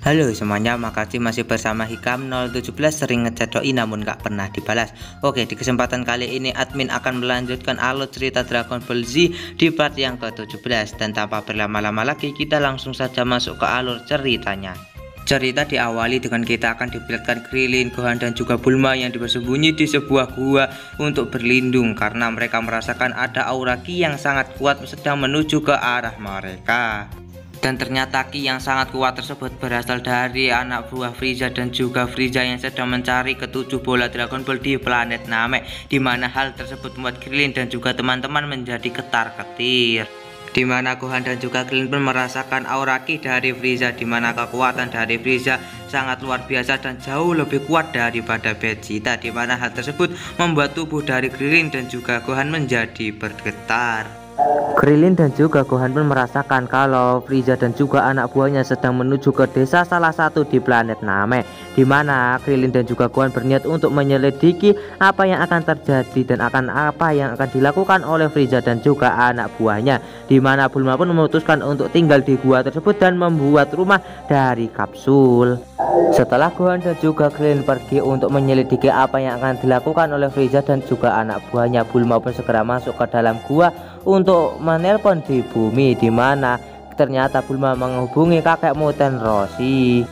Halo semuanya, makasih masih bersama Hikam 017. Sering ngechat doi namun gak pernah dibalas. Oke, di kesempatan kali ini admin akan melanjutkan alur cerita Dragon Ball Z di part yang ke-17. Dan tanpa berlama-lama lagi, kita langsung saja masuk ke alur ceritanya. Cerita diawali dengan kita akan diperlihatkan Krillin, Gohan dan juga Bulma yang bersembunyi di sebuah gua untuk berlindung karena mereka merasakan ada aura Ki yang sangat kuat sedang menuju ke arah mereka. Dan ternyata Ki yang sangat kuat tersebut berasal dari anak buah Frieza dan juga Frieza yang sedang mencari ketujuh bola Dragon Ball di planet Namek, di mana hal tersebut membuat Krillin dan juga teman-teman menjadi ketar-ketir. Di mana Gohan dan juga Krillin pun merasakan aura Ki dari Frieza, di mana kekuatan dari Frieza sangat luar biasa dan jauh lebih kuat daripada Vegeta, di mana hal tersebut membuat tubuh dari Krillin dan juga Gohan menjadi bergetar. Krillin dan juga Gohan pun merasakan kalau Frieza dan juga anak buahnya sedang menuju ke desa salah satu di planet Namek, di mana Krillin dan juga Gohan berniat untuk menyelidiki apa yang akan terjadi dan apa yang akan dilakukan oleh Frieza dan juga anak buahnya, di mana Bulma pun memutuskan untuk tinggal di gua tersebut dan membuat rumah dari kapsul. Setelah Gohan dan juga Krillin pergi untuk menyelidiki apa yang akan dilakukan oleh Frieza dan juga anak buahnya, Bulma pun segera masuk ke dalam gua untuk menelpon di bumi, di mana ternyata Bulma menghubungi kakek Muten Roshi.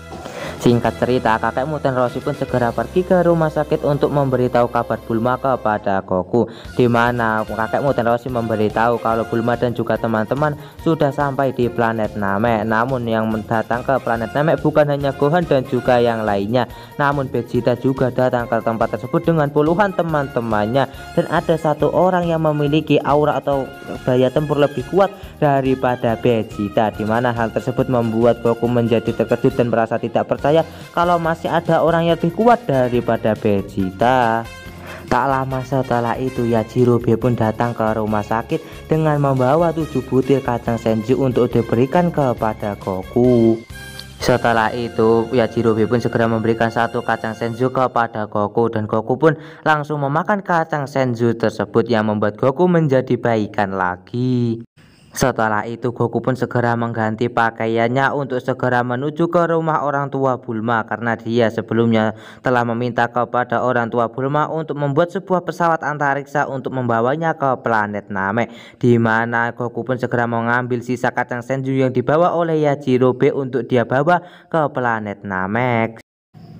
Singkat cerita, kakek Muten Roshi pun segera pergi ke rumah sakit untuk memberitahu kabar Bulma kepada Goku, di mana kakek Muten Roshi memberitahu kalau Bulma dan juga teman-teman sudah sampai di planet Namek. Namun yang datang ke planet Namek bukan hanya Gohan dan juga yang lainnya, namun Vegeta juga datang ke tempat tersebut dengan puluhan teman-temannya, dan ada satu orang yang memiliki aura atau daya tempur lebih kuat daripada Vegeta, di mana hal tersebut membuat Goku menjadi terkejut dan merasa tidak percaya kalau masih ada orang yang lebih kuat daripada Vegeta. Tak lama setelah itu Yajirobe pun datang ke rumah sakit dengan membawa 7 butir kacang senju untuk diberikan kepada Goku. Setelah itu Yajirobe pun segera memberikan satu kacang senju kepada Goku, dan Goku pun langsung memakan kacang senju tersebut yang membuat Goku menjadi baikan lagi. Setelah itu Goku pun segera mengganti pakaiannya untuk segera menuju ke rumah orang tua Bulma, karena dia sebelumnya telah meminta kepada orang tua Bulma untuk membuat sebuah pesawat antariksa untuk membawanya ke planet Namek, di mana Goku pun segera mengambil sisa kacang senju yang dibawa oleh Yajirobe untuk dia bawa ke planet Namek.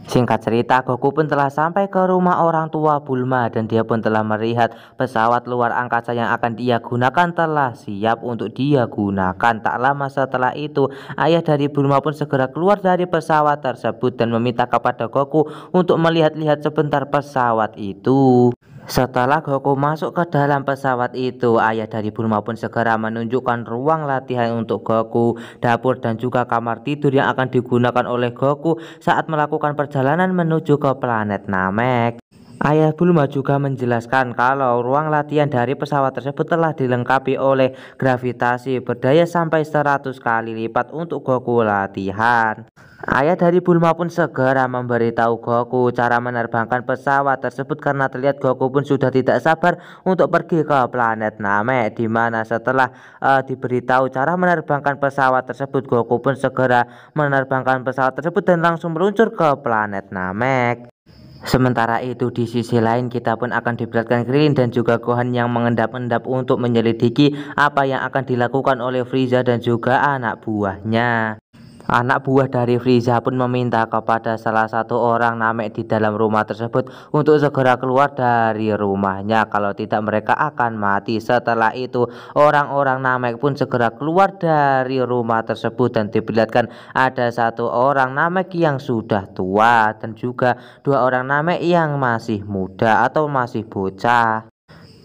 Singkat cerita, Goku pun telah sampai ke rumah orang tua Bulma dan dia pun telah melihat pesawat luar angkasa yang akan dia gunakan telah siap untuk dia gunakan. Tak lama setelah itu, ayah dari Bulma pun segera keluar dari pesawat tersebut dan meminta kepada Goku untuk melihat-lihat sebentar pesawat itu. Setelah Goku masuk ke dalam pesawat itu, ayah dari Bulma pun segera menunjukkan ruang latihan untuk Goku, dapur dan juga kamar tidur yang akan digunakan oleh Goku saat melakukan perjalanan menuju ke planet Namek. Ayah Bulma juga menjelaskan kalau ruang latihan dari pesawat tersebut telah dilengkapi oleh gravitasi berdaya sampai 100 kali lipat untuk Goku latihan. Ayah dari Bulma pun segera memberitahu Goku cara menerbangkan pesawat tersebut karena terlihat Goku pun sudah tidak sabar untuk pergi ke planet Namek, di mana setelah diberitahu cara menerbangkan pesawat tersebut, Goku pun segera menerbangkan pesawat tersebut dan langsung meluncur ke planet Namek. Sementara itu di sisi lain kita pun akan diperlihatkan Krillin dan juga Gohan yang mengendap-endap untuk menyelidiki apa yang akan dilakukan oleh Frieza dan juga anak buahnya. Anak buah dari Frieza pun meminta kepada salah satu orang Namek di dalam rumah tersebut untuk segera keluar dari rumahnya, kalau tidak mereka akan mati. Setelah itu orang-orang Namek pun segera keluar dari rumah tersebut dan diperlihatkan ada satu orang Namek yang sudah tua dan juga 2 orang Namek yang masih muda atau masih bocah.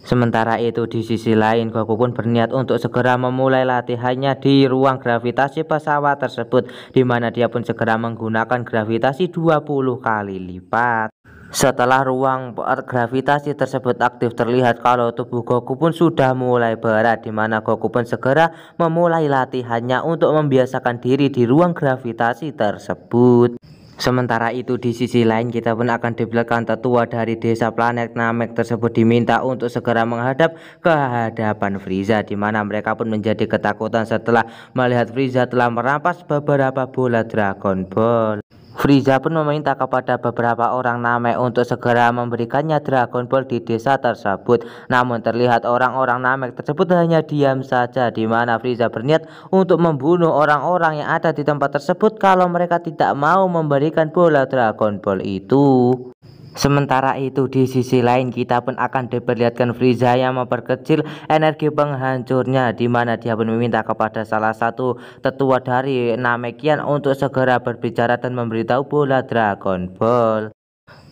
Sementara itu di sisi lain Goku pun berniat untuk segera memulai latihannya di ruang gravitasi pesawat tersebut, di mana dia pun segera menggunakan gravitasi 20 kali lipat. Setelah ruang gravitasi tersebut aktif, terlihat kalau tubuh Goku pun sudah mulai berat, di mana Goku pun segera memulai latihannya untuk membiasakan diri di ruang gravitasi tersebut. Sementara itu di sisi lain kita pun akan diperlihatkan tetua dari desa planet Namek tersebut diminta untuk segera menghadap ke hadapan Frieza, di mana mereka pun menjadi ketakutan setelah melihat Frieza telah merampas beberapa bola Dragon Ball. Frieza pun meminta kepada beberapa orang Namek untuk segera memberikannya Dragon Ball di desa tersebut. Namun terlihat orang-orang Namek tersebut hanya diam saja, di mana Frieza berniat untuk membunuh orang-orang yang ada di tempat tersebut kalau mereka tidak mau memberikan bola Dragon Ball itu. Sementara itu di sisi lain kita pun akan diperlihatkan Frieza yang memperkecil energi penghancurnya, di mana dia pun meminta kepada salah satu tetua dari Namekian untuk segera berbicara dan memberitahu bola Dragon Ball.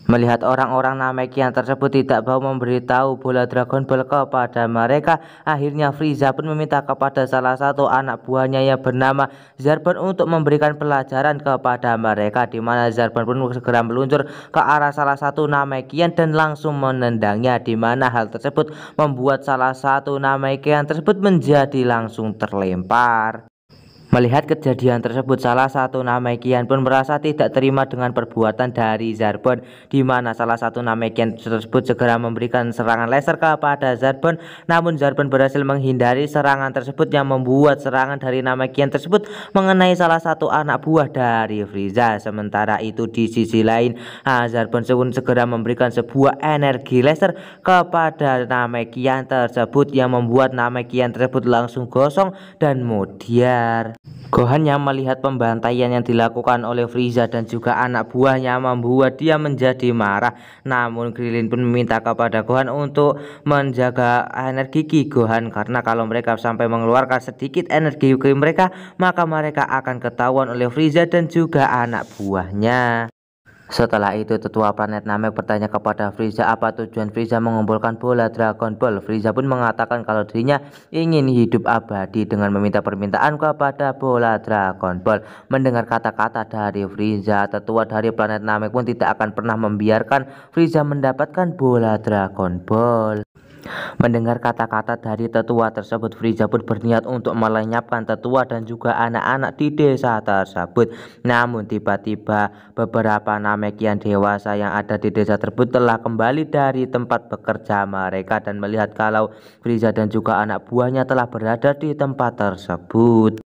Melihat orang-orang Namekian tersebut tidak mau memberitahu bola Dragon Ball kepada mereka, akhirnya Frieza pun meminta kepada salah satu anak buahnya yang bernama Zarbon untuk memberikan pelajaran kepada mereka, di mana Zarbon pun segera meluncur ke arah salah satu Namekian dan langsung menendangnya, di mana hal tersebut membuat salah satu Namekian tersebut menjadi langsung terlempar. Melihat kejadian tersebut, salah satu Namekian pun merasa tidak terima dengan perbuatan dari Zarbon, di mana salah satu Namekian tersebut segera memberikan serangan laser kepada Zarbon. Namun Zarbon berhasil menghindari serangan tersebut yang membuat serangan dari Namekian tersebut mengenai salah satu anak buah dari Frieza. Sementara itu di sisi lain, Zarbon pun segera memberikan sebuah energi laser kepada Namekian tersebut yang membuat Namekian tersebut langsung gosong dan mudar. Gohan yang melihat pembantaian yang dilakukan oleh Frieza dan juga anak buahnya membuat dia menjadi marah. Namun Krillin pun meminta kepada Gohan untuk menjaga energi Ki Gohan, karena kalau mereka sampai mengeluarkan sedikit energi Ki mereka, maka mereka akan ketahuan oleh Frieza dan juga anak buahnya. Setelah itu tetua planet Namek bertanya kepada Frieza apa tujuan Frieza mengumpulkan bola Dragon Ball. Frieza pun mengatakan kalau dirinya ingin hidup abadi dengan meminta permintaan kepada bola Dragon Ball. Mendengar kata-kata dari Frieza, tetua dari planet Namek pun tidak akan pernah membiarkan Frieza mendapatkan bola Dragon Ball. Mendengar kata-kata dari tetua tersebut, Frieza pun berniat untuk melenyapkan tetua dan juga anak-anak di desa tersebut. Namun tiba-tiba beberapa Namekian dewasa yang ada di desa tersebut telah kembali dari tempat bekerja mereka dan melihat kalau Frieza dan juga anak buahnya telah berada di tempat tersebut.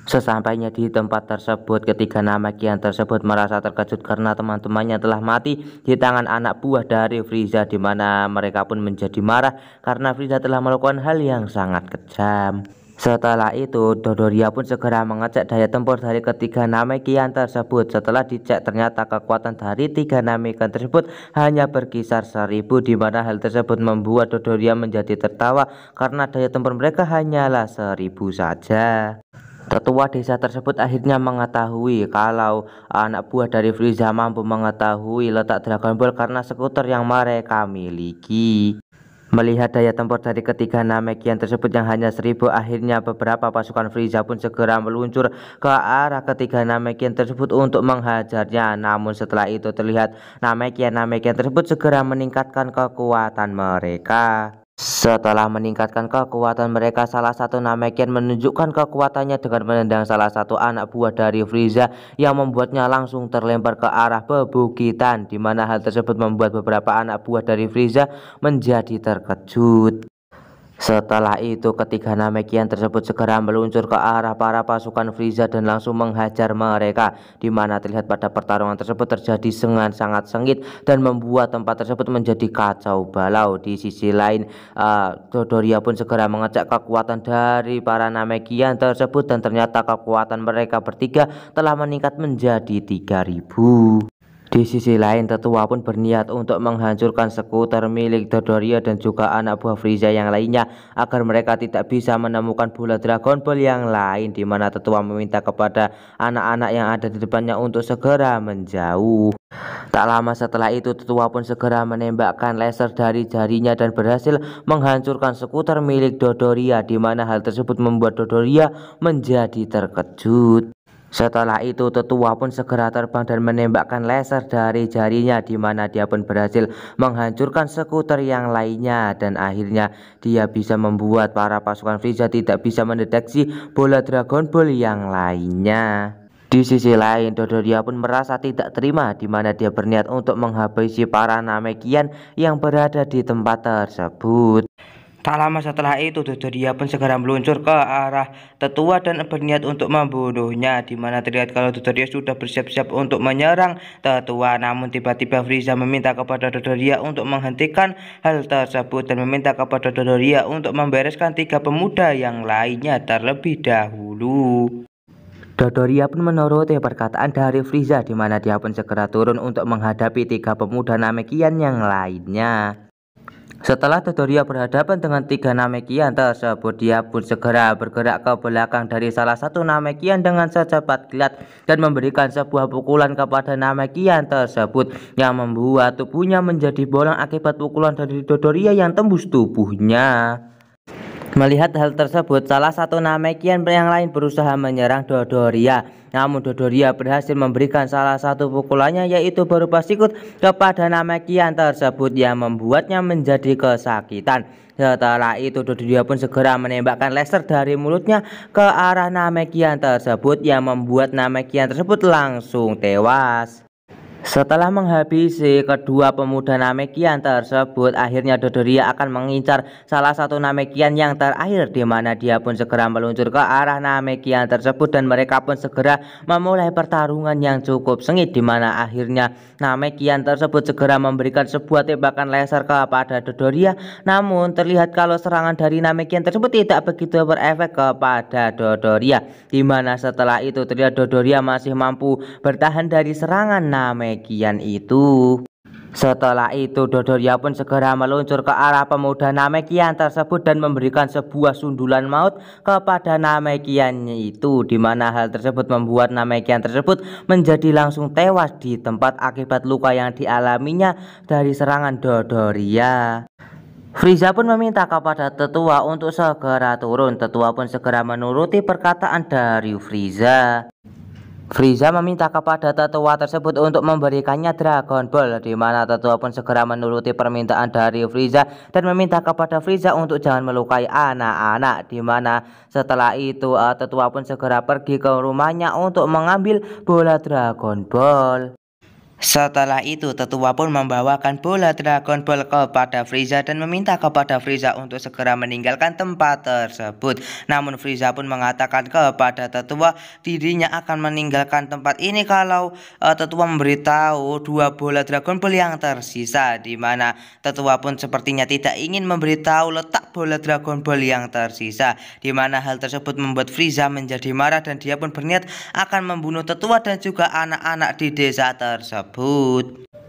Sesampainya di tempat tersebut, ketiga Namekian tersebut merasa terkejut karena teman-temannya telah mati di tangan anak buah dari Frieza, di mana mereka pun menjadi marah karena Frieza telah melakukan hal yang sangat kejam. Setelah itu Dodoria pun segera mengecek daya tempur dari ketiga Namekian tersebut. Setelah dicek ternyata kekuatan dari tiga Namekian tersebut hanya berkisar 1000, di mana hal tersebut membuat Dodoria menjadi tertawa karena daya tempur mereka hanyalah 1000 saja. Tetua desa tersebut akhirnya mengetahui kalau anak buah dari Frieza mampu mengetahui letak Dragon Ball karena skuter yang mereka miliki. Melihat daya tempur dari ketiga Namekian tersebut yang hanya 1000, akhirnya beberapa pasukan Frieza pun segera meluncur ke arah ketiga Namekian tersebut untuk menghajarnya. Namun setelah itu terlihat Namekian tersebut segera meningkatkan kekuatan mereka. Setelah meningkatkan kekuatan mereka, salah satu Namekian menunjukkan kekuatannya dengan menendang salah satu anak buah dari Frieza yang membuatnya langsung terlempar ke arah pebukitan, di mana hal tersebut membuat beberapa anak buah dari Frieza menjadi terkejut. Setelah itu ketiga Namekian tersebut segera meluncur ke arah para pasukan Frieza dan langsung menghajar mereka, di mana terlihat pada pertarungan tersebut terjadi dengan sangat sengit dan membuat tempat tersebut menjadi kacau balau. Di sisi lain Dodoria pun segera mengecek kekuatan dari para Namekian tersebut dan ternyata kekuatan mereka bertiga telah meningkat menjadi 3000. Di sisi lain tetua pun berniat untuk menghancurkan skuter milik Dodoria dan juga anak buah Frieza yang lainnya agar mereka tidak bisa menemukan bola Dragon Ball yang lain, di mana tetua meminta kepada anak-anak yang ada di depannya untuk segera menjauh. Tak lama setelah itu tetua pun segera menembakkan laser dari jarinya dan berhasil menghancurkan skuter milik Dodoria, di mana hal tersebut membuat Dodoria menjadi terkejut. Setelah itu tetua pun segera terbang dan menembakkan laser dari jarinya, di mana dia pun berhasil menghancurkan skuter yang lainnya dan akhirnya dia bisa membuat para pasukan Frieza tidak bisa mendeteksi bola Dragon Ball yang lainnya. Di sisi lain, Dodoria pun merasa tidak terima di mana dia berniat untuk menghabisi para Namekian yang berada di tempat tersebut. Tak lama setelah itu, Dodoria pun segera meluncur ke arah tetua dan berniat untuk membunuhnya, di mana terlihat kalau Dodoria sudah bersiap-siap untuk menyerang tetua. Namun tiba-tiba Frieza meminta kepada Dodoria untuk menghentikan hal tersebut dan meminta kepada Dodoria untuk membereskan 3 pemuda yang lainnya terlebih dahulu. Dodoria pun menuruti perkataan dari Frieza, di mana dia pun segera turun untuk menghadapi 3 pemuda Namekian yang lainnya. Setelah Dodoria berhadapan dengan 3 Namekian tersebut, dia pun segera bergerak ke belakang dari salah satu Namekian dengan secepat kilat dan memberikan sebuah pukulan kepada Namekian tersebut yang membuat tubuhnya menjadi bolong akibat pukulan dari Dodoria yang tembus tubuhnya. Melihat hal tersebut, salah satu Namekian yang lain berusaha menyerang Dodoria. Namun Dodoria berhasil memberikan salah satu pukulannya, yaitu berupa sikut kepada Namekian tersebut yang membuatnya menjadi kesakitan. Setelah itu Dodoria pun segera menembakkan laser dari mulutnya ke arah Namekian tersebut yang membuat Namekian tersebut langsung tewas. Setelah menghabisi kedua pemuda Namekian tersebut, akhirnya Dodoria akan mengincar salah satu Namekian yang terakhir, di mana dia pun segera meluncur ke arah Namekian tersebut dan mereka pun segera memulai pertarungan yang cukup sengit, di mana akhirnya Namekian tersebut segera memberikan sebuah tembakan laser kepada Dodoria. Namun terlihat kalau serangan dari Namekian tersebut tidak begitu berefek kepada Dodoria, di mana setelah itu terlihat Dodoria masih mampu bertahan dari serangan Namekian itu. Setelah itu Dodoria pun segera meluncur ke arah pemuda Namekian tersebut dan memberikan sebuah sundulan maut kepada Namekian itu, di mana hal tersebut membuat Namekian tersebut menjadi langsung tewas di tempat akibat luka yang dialaminya dari serangan Dodoria. Frieza pun meminta kepada tetua untuk segera turun. Tetua pun segera menuruti perkataan dari Frieza. Frieza meminta kepada tetua tersebut untuk memberikannya Dragon Ball, di mana tetua pun segera menuruti permintaan dari Frieza dan meminta kepada Frieza untuk jangan melukai anak-anak, di mana setelah itu tetua pun segera pergi ke rumahnya untuk mengambil bola Dragon Ball. Setelah itu tetua pun membawakan bola Dragon Ball kepada Frieza dan meminta kepada Frieza untuk segera meninggalkan tempat tersebut. Namun Frieza pun mengatakan kepada tetua dirinya akan meninggalkan tempat ini kalau tetua memberitahu 2 bola Dragon Ball yang tersisa, di mana tetua pun sepertinya tidak ingin memberitahu letak bola Dragon Ball yang tersisa, di mana hal tersebut membuat Frieza menjadi marah dan dia pun berniat akan membunuh tetua dan juga anak-anak di desa tersebut.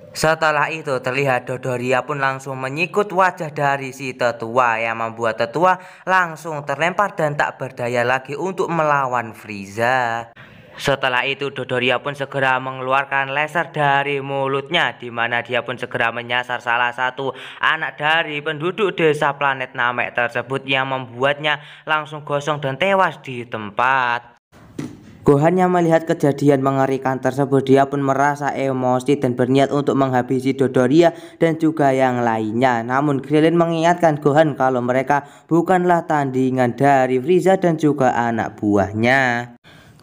Setelah itu terlihat Dodoria pun langsung menyikut wajah dari si tetua yang membuat tetua langsung terlempar dan tak berdaya lagi untuk melawan Frieza. Setelah itu Dodoria pun segera mengeluarkan laser dari mulutnya, di mana dia pun segera menyasar salah satu anak dari penduduk desa planet Namek tersebut yang membuatnya langsung gosong dan tewas di tempat. Gohan yang melihat kejadian mengerikan tersebut, dia pun merasa emosi dan berniat untuk menghabisi Dodoria dan juga yang lainnya. Namun Krillin mengingatkan Gohan kalau mereka bukanlah tandingan dari Frieza dan juga anak buahnya.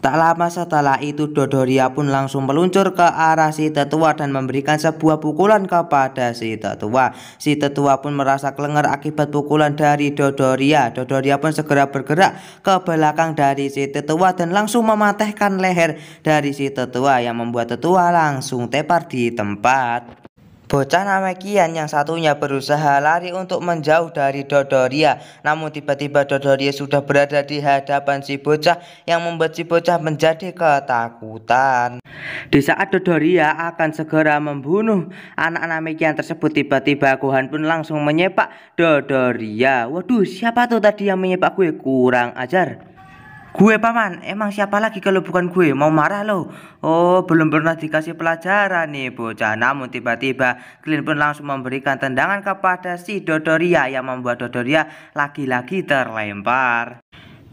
Tak lama setelah itu Dodoria pun langsung meluncur ke arah si tetua dan memberikan sebuah pukulan kepada si tetua. Si tetua pun merasa kelengar akibat pukulan dari Dodoria. Dodoria pun segera bergerak ke belakang dari si tetua dan langsung mematahkan leher dari si tetua yang membuat tetua langsung tepar di tempat. Bocah Namekian yang satunya berusaha lari untuk menjauh dari Dodoria, namun tiba-tiba Dodoria sudah berada di hadapan si bocah yang membuat si bocah menjadi ketakutan. Di saat Dodoria akan segera membunuh anak Namekian tersebut, tiba-tiba Gohan pun langsung menyepak Dodoria. Waduh, siapa tuh tadi yang menyepak gue? Kurang ajar. Gue paman, emang siapa lagi kalau bukan gue? Mau marah lo? Oh, belum pernah dikasih pelajaran nih bocah. Namun tiba-tiba Krillin pun langsung memberikan tendangan kepada si Dodoria yang membuat Dodoria lagi-lagi terlempar.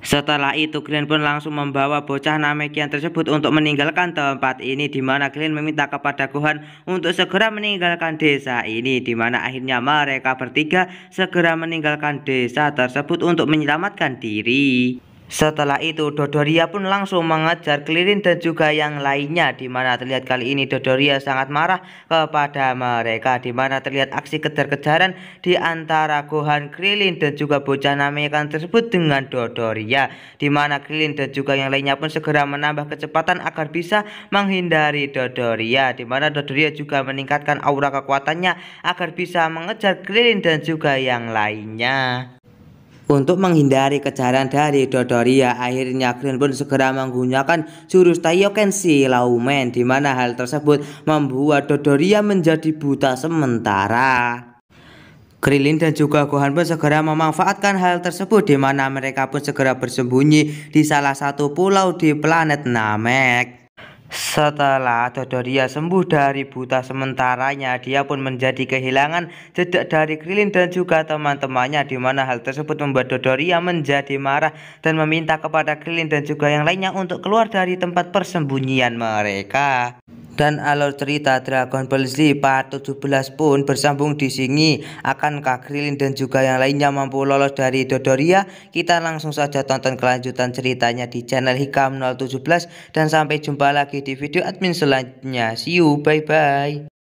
Setelah itu Krillin pun langsung membawa bocah Namekian tersebut untuk meninggalkan tempat ini, di mana Krillin meminta kepada Gohan untuk segera meninggalkan desa ini, di mana akhirnya mereka bertiga segera meninggalkan desa tersebut untuk menyelamatkan diri. Setelah itu Dodoria pun langsung mengejar Krillin dan juga yang lainnya, di mana terlihat kali ini Dodoria sangat marah kepada mereka, di mana terlihat aksi kejar-kejaran di antara Gohan, Krillin dan juga bocah Namekan tersebut dengan Dodoria, di mana Krillin dan juga yang lainnya pun segera menambah kecepatan agar bisa menghindari Dodoria, di mana Dodoria juga meningkatkan aura kekuatannya agar bisa mengejar Krillin dan juga yang lainnya. Untuk menghindari kejaran dari Dodoria, akhirnya Krillin pun segera menggunakan jurus Taiyokenshi Laumen, di mana hal tersebut membuat Dodoria menjadi buta sementara. Krillin dan juga Gohan pun segera memanfaatkan hal tersebut, di mana mereka pun segera bersembunyi di salah satu pulau di planet Namek. Setelah Dodoria sembuh dari buta sementaranya, dia pun menjadi kehilangan jejak dari Krillin dan juga teman-temannya, di mana hal tersebut membuat Dodoria menjadi marah dan meminta kepada Krillin dan juga yang lainnya untuk keluar dari tempat persembunyian mereka. Dan alur cerita Dragon Ball Z part 17 pun bersambung di sini. Akankah Krillin dan juga yang lainnya mampu lolos dari Dodoria? Kita langsung saja tonton kelanjutan ceritanya di channel Hikam 017, dan sampai jumpa lagi di video admin selanjutnya. See you, bye bye.